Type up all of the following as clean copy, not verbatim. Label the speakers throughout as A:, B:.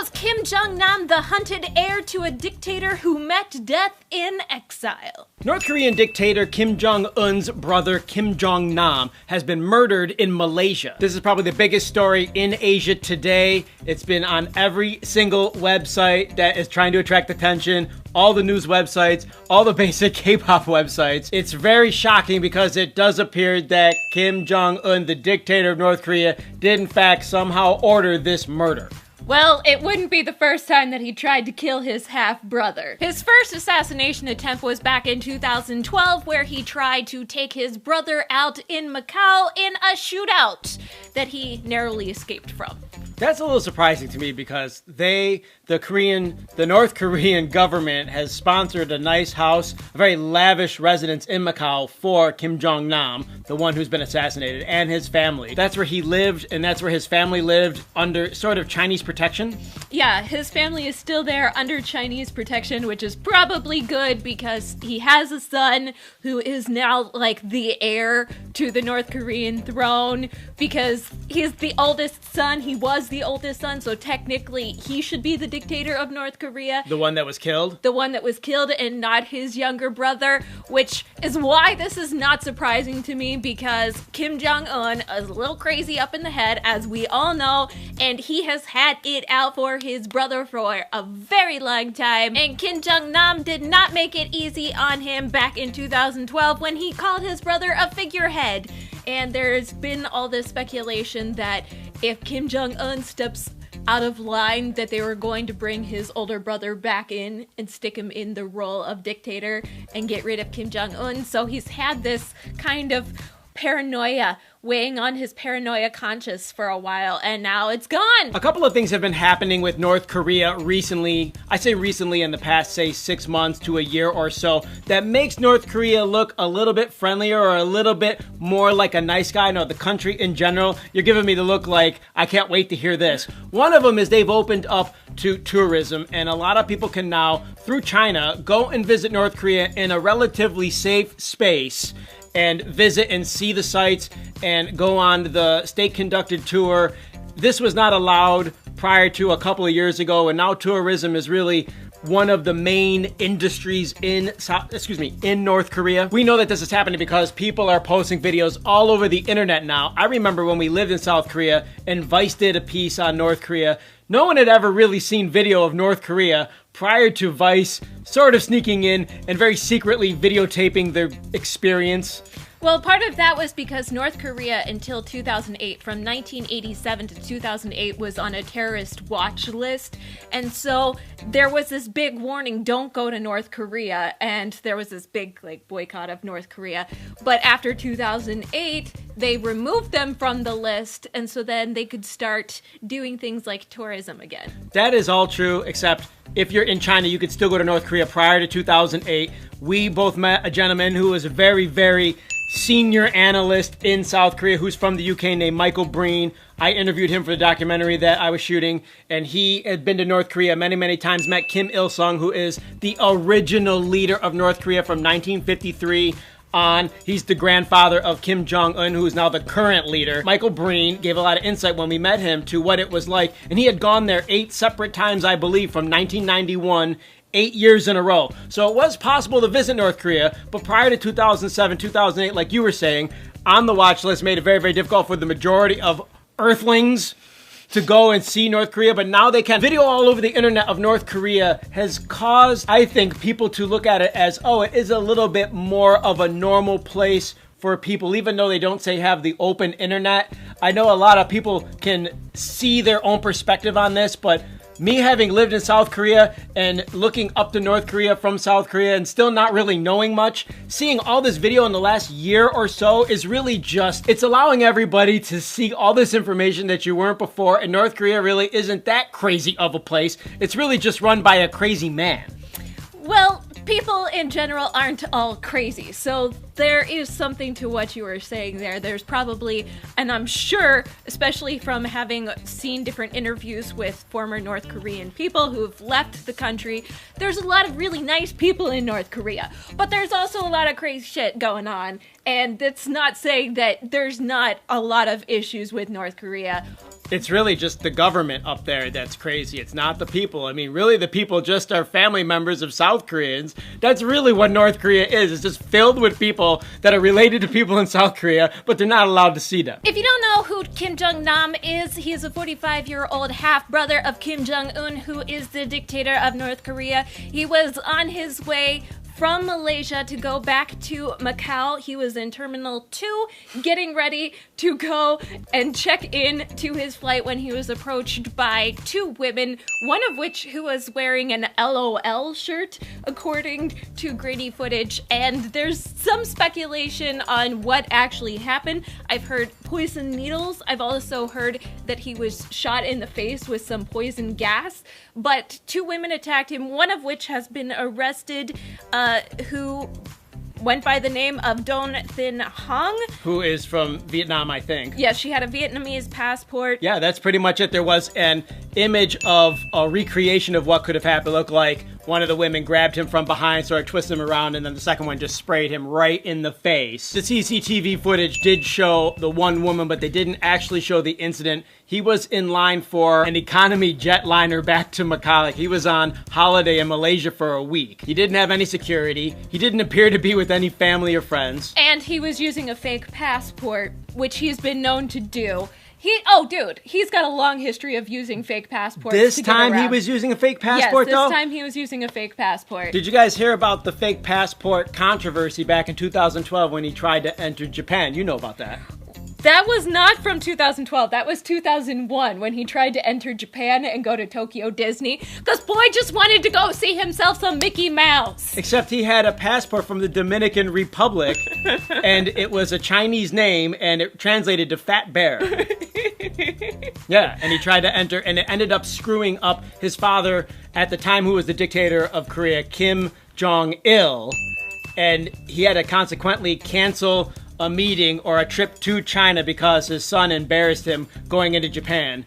A: was Kim Jong-nam, the hunted heir to a dictator who met death in exile.
B: North Korean dictator Kim Jong-un's brother Kim Jong-nam has been murdered in Malaysia. This is probably the biggest story in Asia today. It's been on every single website that is trying to attract attention, all the news websites, all the basic K-pop websites. It's very shocking because it does appear that Kim Jong-un, the dictator of North Korea, did in fact somehow order this murder.
A: Well, it wouldn't be the first time that he tried to kill his half-brother. His first assassination attempt was back in 2012, where he tried to take his brother out in Macau in a shootout that he narrowly escaped from.
B: That's a little surprising to me because the North Korean government has sponsored a nice house, a very lavish residence in Macau for Kim Jong-nam, the one who's been assassinated, and his family. That's where he lived, and that's where his family lived under sort of Chinese protection.
A: Yeah, his family is still there under Chinese protection, which is probably good because he has a son who is now like the heir to the North Korean throne because he's the oldest son. He was the oldest son, so technically he should be the dictator of North Korea.
B: The one that was killed?
A: The one that was killed and not his younger brother, which is why this is not surprising to me because Kim Jong-un is a little crazy up in the head, as we all know, and he has had it out for his brother for a very long time. And Kim Jong-nam did not make it easy on him back in 2012 when he called his brother a figurehead. And there's been all this speculation that if Kim Jong-un steps out of line, that they were going to bring his older brother back in and stick him in the role of dictator and get rid of Kim Jong-un. So he's had this kind of paranoia weighing on his paranoia conscience for a while, and now it's gone. A
B: couple of things have been happening with North Korea recently. I say recently in the past, say 6 months to a year or so, that makes North Korea look a little bit friendlier or a little bit more like a nice guy. No, the country in general, you're giving me the look like, I can't wait to hear this. One of them is they've opened up to tourism, and a lot of people can now, through China, go and visit North Korea in a relatively safe space and visit and see the sights and go on the state-conducted tour. This was not allowed prior to a couple of years ago, and now tourism is really one of the main industries in North Korea. We know that this is happening because people are posting videos all over the internet now. I remember when we lived in South Korea and Vice did a piece on North Korea. No one had ever really seen video of North Korea prior to Vice sort of sneaking in and very secretly videotaping their experience.
A: Well, part of that was because North Korea until 2008, from 1987 to 2008, was on a terrorist watch list. And so there was this big warning, don't go to North Korea. And there was this big boycott of North Korea. But after 2008, they removed them from the list. And so then they could start doing things like tourism again.
B: That is all true, except if you're in China, you could still go to North Korea prior to 2008. We both met a gentleman who was a very, very senior analyst in South Korea who's from the UK named Michael Breen. I interviewed him for the documentary that I was shooting, and he had been to North Korea many, many times, met Kim Il-sung, who is the original leader of North Korea from 1953 on. He's the grandfather of Kim Jong-un, who is now the current leader. Michael Breen gave a lot of insight when we met him to what it was like, and he had gone there 8 separate times, I believe, from 1991, 8 years in a row. So it was possible to visit North Korea, but prior to 2007, 2008, like you were saying, on the watch list made it very, very difficult for the majority of Earthlings to go and see North Korea, but now they can. Video all over the internet of North Korea has caused, I think, people to look at it as, oh, it is a little bit more of a normal place for people, even though they don't say have the open internet. I know a lot of people can see their own perspective on this, but me having lived in South Korea and looking up to North Korea from South Korea and still not really knowing much, seeing all this video in the last year or so is really just, it's allowing everybody to see all this information that you weren't before, and North Korea really isn't that crazy of a place. It's really just run by a crazy man.
A: Well, people in general aren't all crazy, so there is something to what you were saying there. There's probably, and I'm sure, especially from having seen different interviews with former North Korean people who've left the country, there's a lot of really nice people in North Korea, but there's also a lot of crazy shit going on, and that's not saying that there's not a lot of issues with North Korea.
B: It's really just the government up there that's crazy. It's not the people. I mean, really, the people just are family members of South Koreans. That's really what North Korea is. It's just filled with people that are related to people in South Korea, but they're not allowed to see them.
A: If you don't know who Kim Jong-nam is, he is a 45-year-old half-brother of Kim Jong-un, who is the dictator of North Korea. He was on his way from Malaysia to go back to Macau. He was in Terminal 2 getting ready to go and check in to his flight when he was approached by two women, one of which who was wearing an LOL shirt, according to grainy footage. And there's some speculation on what actually happened. I've heard poison needles. I've also heard that he was shot in the face with some poison gas. But two women attacked him, one of which has been arrested, who went by the name of Don Thin Hong.
B: Who is from Vietnam, I think.
A: Yeah, she had a Vietnamese passport.
B: Yeah, that's pretty much it. There was an image of a recreation of what could have happened. It looked like one of the women grabbed him from behind, sort of twisted him around, and then the second one just sprayed him right in the face. The CCTV footage did show the one woman, but they didn't actually show the incident. He was in line for an economy jetliner back to Macau. Like, he was on holiday in Malaysia for a week. He didn't have any security. He didn't appear to be with any family or friends.
A: And he was using a fake passport, which he's been known to do. He's got a long history of using fake passports.
B: This time he was using a fake passport,
A: yes,
B: though?
A: this time he was using a fake passport.
B: Did you guys hear about the fake passport controversy back in 2012 when he tried to enter Japan? You know about that.
A: That was not from 2012. That was 2001 when he tried to enter Japan and go to Tokyo Disney. This boy just wanted to go see himself some Mickey Mouse.
B: Except he had a passport from the Dominican Republic, and it was a Chinese name, and it translated to Fat Bear. Yeah, and he tried to enter, and it ended up screwing up his father at the time, who was the dictator of Korea, Kim Jong-il, and he had to consequently cancel a meeting or a trip to China because his son embarrassed him going into Japan.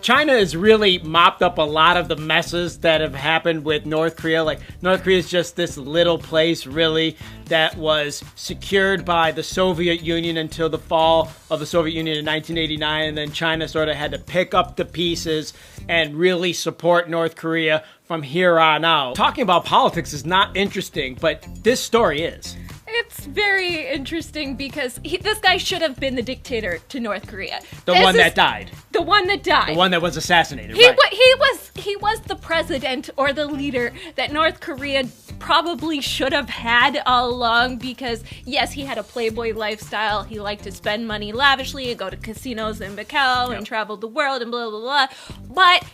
B: China has really mopped up a lot of the messes that have happened with North Korea. Like, North Korea is just this little place, really, that was secured by the Soviet Union until the fall of the Soviet Union in 1989, and then China sort of had to pick up the pieces and really support North Korea from here on out. Talking about politics is not interesting, but this story is.
A: It's very interesting because this guy should have been the dictator to North Korea.
B: The one that died.
A: The one that died.
B: The one that was assassinated,
A: He
B: right.
A: he was the president or the leader that North Korea probably should have had all along because, yes, he had a playboy lifestyle. He liked to spend money lavishly and go to casinos in Macau and travel the world and blah, blah, blah. But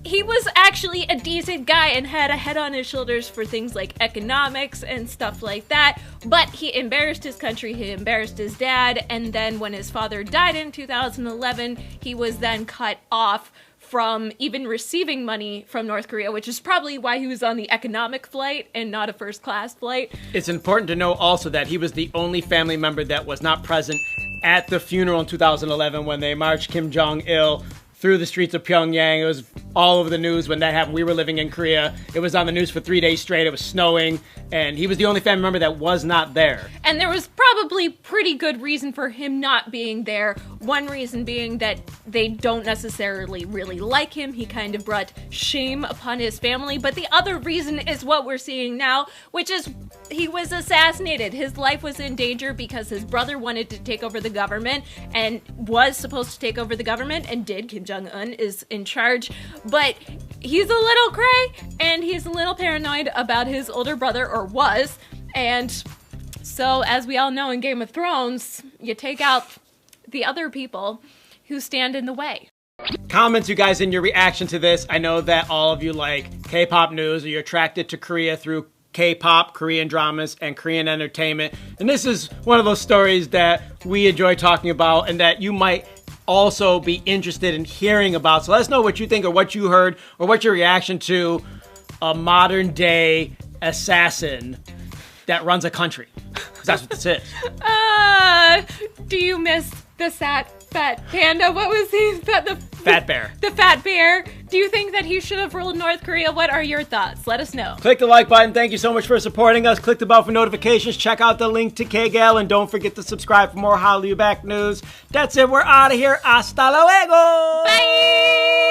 A: he was actually a decent guy and had a head on his shoulders for things like economics and stuff like that. But he embarrassed his country, he embarrassed his dad, and then when his father died in 2011, he was then cut off from even receiving money from North Korea, which is probably why he was on the economic flight and not a first-class flight.
B: It's important to know also that he was the only family member that was not present at the funeral in 2011 when they marched Kim Jong-il through the streets of Pyongyang. It was all over the news when that happened. We were living in Korea. It was on the news for 3 days straight. It was snowing, and he was the only family member that was not there.
A: And there was probably pretty good reason for him not being there. One reason being that they don't necessarily really like him. He kind of brought shame upon his family. But the other reason is what we're seeing now, which is he was assassinated. His life was in danger because his brother wanted to take over the government and was supposed to take over the government and did. Kim Jong-un is in charge, but he's a little cray and he's a little paranoid about his older brother, or was. And so, as we all know in Game of Thrones, you take out the other people who stand in the way.
B: Comments, you guys, in your reaction to this. I know that all of you like K-pop news, or you're attracted to Korea through K-pop, Korean dramas, and Korean entertainment. And this is one of those stories that we enjoy talking about and that you might also be interested in hearing about. So let us know what you think, or what you heard, or what's your reaction to a modern day assassin that runs a country. Because that's what this is.
A: Do you miss the fat panda? What was he? The
B: Fat Bear.
A: The Fat Bear. Do you think that he should have ruled North Korea? What are your thoughts? Let us know.
B: Click the like button. Thank you so much for supporting us. Click the bell for notifications. Check out the link to KGAL, and don't forget to subscribe for more Hollywood Back news. That's it. We're out of here. Hasta luego.
A: Bye.